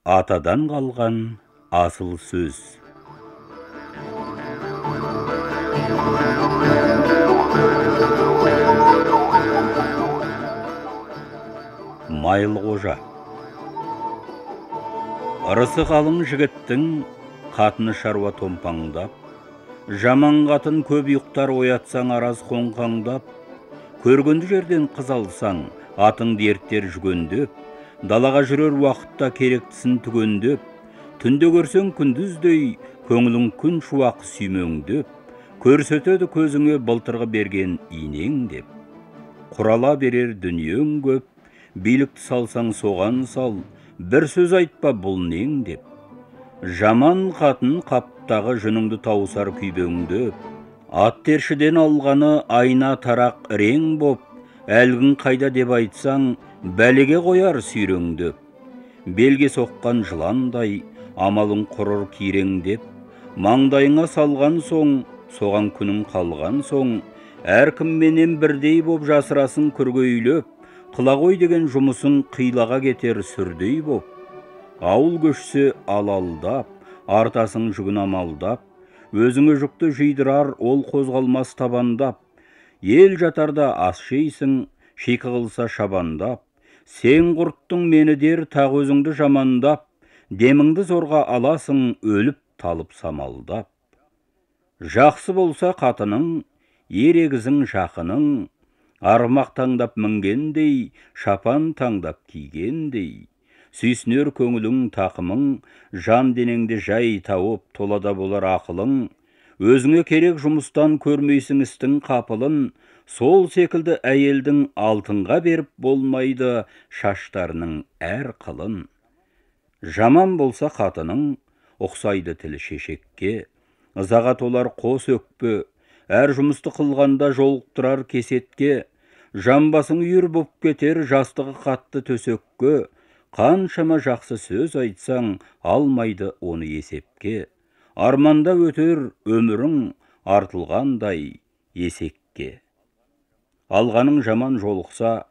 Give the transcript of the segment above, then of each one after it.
Атадан қалған асыл сөз. Майлықожа. Ырысы қалың жігіттің қатыны шаруа томпаңдап, жаман қатын көп ұйықтар оятсаң араз қоңқаңдап, көргенді жерден қыз алсаң, атың дерттер жүгендеп, далаға жүрер уақытта керектісін түгендеп, түнде көрсең күндіздей, көңілің күн шуақ сүймеңдеп, көрсетеді көзіңе былтырғы берген инең деп. Құрала берер дүниең көп, билікті салсаң соған сал, бір сөз айтпа бұл нең деп. Жаман қатын қаптағы жүніңді таусар күйбеңдеп, ат тершіден алғаны айна тарақ рең боп, әлгін қайда деп айтсаң, бәлеге қояр сүйреңдеп. Белге соққан жыландай, амалың құрыр киреңдеп, маңдайыңа салған соң, соған күнің қалған соң, әркімменен бірдей боп жасырасын күргөйлеп, қыла ғой деген жұмысың қилаға кетер сүрдей боп. Ауыл көшсе алалдап, артасың жүгін амалдап, өзіңе жүкті жидырар ол қозғалмас табандап. Ел жатарда ас жейсің, шикі қылса шабандап, сен құрттың мені дер тақ өзіңді жамандап, деміңді зорға аласың өліп талып самалдап. Жақсы болса қатының, ерегізің жақының, армақ таңдап мінгендей, шапан таңдап кигендей. Сүйсінер көңілің тақымың, жан денеңді жай тауып толада болар ақылың. Өзіңе керек жұмыстан көрмейсің істің қапылын, сол секілді әйелдің алтынға беріп болмайды шаштарының әр қылын. Жаман болса қатының, ұқсайды тілі шешекке, ызаға толар қос өкпе, әр жұмысты қылғанда жолықтырар кесетке. Жамбасың үйір боп кетер жастығы қатты төсекке, қаншама жақсы сөз айтсаң, алмайды оны есепке. Арманда өтер өмірің артылғандай есекке. Алғаның жаман жолықса,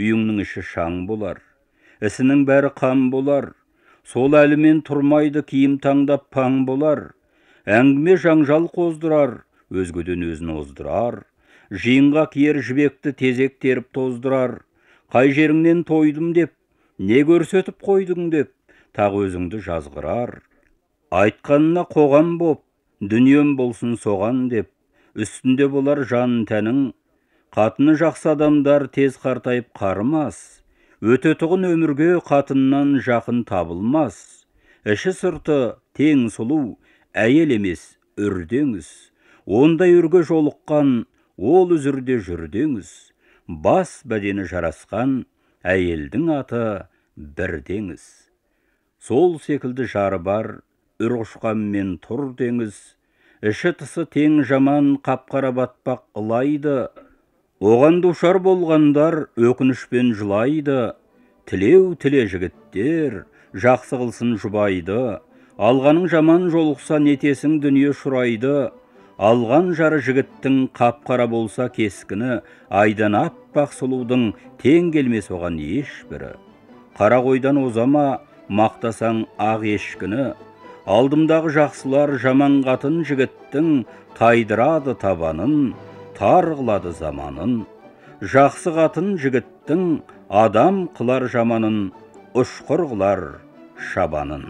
үйіңнің іші шаң болар, ісінің бәрі қам болар. Сол әлімен тұрмайды киім таңдап паң болар. Әңгіме жаңжал қоздырар, өзгеден өзін оздырар. Жиынға киер жібекті тезек теріп тоздырар. Қай жеріңнен тойдым деп, не көрсетіп қойдың деп, тақ өзіңді жазғырар. Айтқанына қоғам боп, дүнием болсын соған деп, үстінде болар жан тәнің. Қатыны жақсы адамдар тез қартайып қарымас, өтетұғын өмірге қатыннан жақын табылмас. Іші сырты тең сұлу, әйел емес үрдеңіз. Ондай үрге жолыққан, ол үзірде жүрдеңіз. Бас бәдені жарасқан, әйелдің аты бірдеңіз. Сол секілді жары бар, үр құшқанмен тұр деңіз. Іші тысы тең жаман, қапқара батпақ ылайды. Оған душар болғандар өкінішпен жылайды. Тілеу тіле жігіттер, жақсы қылсын жұбайды. Алғаның жаман жолықса нетесің дүние шұрайды. Алған жары жігіттің қапқара болса кескіні, айдан аппақ сұлудың тең келмес оған ешбірі. Қара қойдан озама, мақтасаң ақ ешкіні. Алдымдағы жақсылар жаман қатын жігіттің тайдырады табанын, тар қылады заманын. Жақсы қатын жігіттің адам қылар жаманын, ұшқыр қылар шабанын.